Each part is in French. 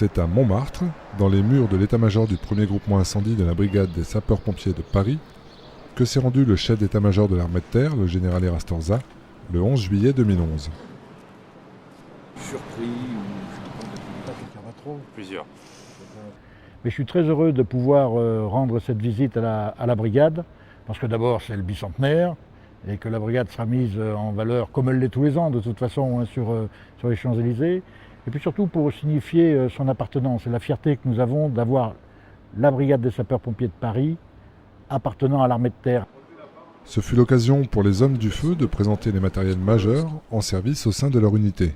C'est à Montmartre, dans les murs de l'état-major du premier groupement incendie de la brigade des sapeurs-pompiers de Paris, que s'est rendu le chef d'état-major de l'armée de terre, le général Erastorza, le 11 juillet 2011. Surpris ou Plusieurs. Mais je suis très heureux de pouvoir rendre cette visite à la brigade, parce que d'abord c'est le bicentenaire, et que la brigade sera mise en valeur, comme elle l'est tous les ans de toute façon, hein, sur les Champs-Élysées, et puis surtout pour signifier son appartenance et la fierté que nous avons d'avoir la brigade des sapeurs-pompiers de Paris appartenant à l'armée de terre. Ce fut l'occasion pour les hommes du feu de présenter les matériels majeurs en service au sein de leur unité.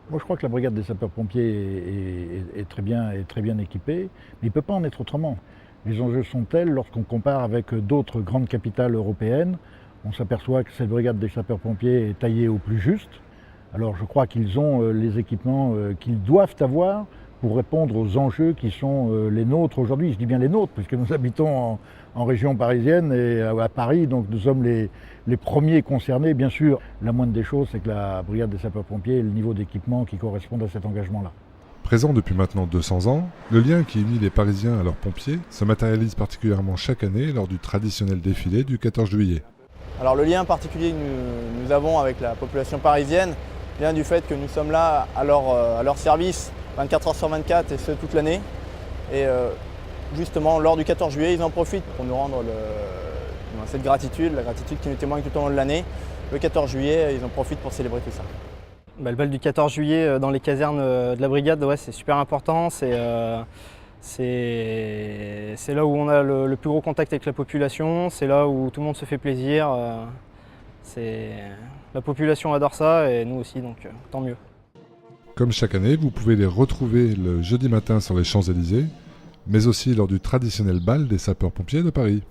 Moi, je crois que la brigade des sapeurs-pompiers est très bien équipée, mais il ne peut pas en être autrement. Les enjeux sont tels, lorsqu'on compare avec d'autres grandes capitales européennes, on s'aperçoit que cette brigade des sapeurs-pompiers est taillée au plus juste. Alors je crois qu'ils ont les équipements qu'ils doivent avoir pour répondre aux enjeux qui sont les nôtres aujourd'hui. Je dis bien les nôtres, puisque nous habitons en région parisienne et à Paris, donc nous sommes les premiers concernés. Bien sûr, la moindre des choses, c'est que la brigade des sapeurs-pompiers ait le niveau d'équipement qui corresponde à cet engagement-là. Présent depuis maintenant 200 ans, le lien qui unit les Parisiens à leurs pompiers se matérialise particulièrement chaque année lors du traditionnel défilé du 14 juillet. Alors le lien particulier que nous avons avec la population parisienne vient du fait que nous sommes là à leur service 24 heures sur 24 et ce toute l'année. Et justement, lors du 14 juillet, ils en profitent pour nous rendre cette gratitude, la gratitude qui nous témoigne tout au long de l'année. Le 14 juillet, ils en profitent pour célébrer tout ça. Le bal du 14 juillet dans les casernes de la brigade, ouais, c'est super important. C'est là où on a le plus gros contact avec la population, c'est là où tout le monde se fait plaisir. La population adore ça et nous aussi, donc tant mieux. Comme chaque année, vous pouvez les retrouver le jeudi matin sur les Champs-Élysées, mais aussi lors du traditionnel bal des sapeurs-pompiers de Paris.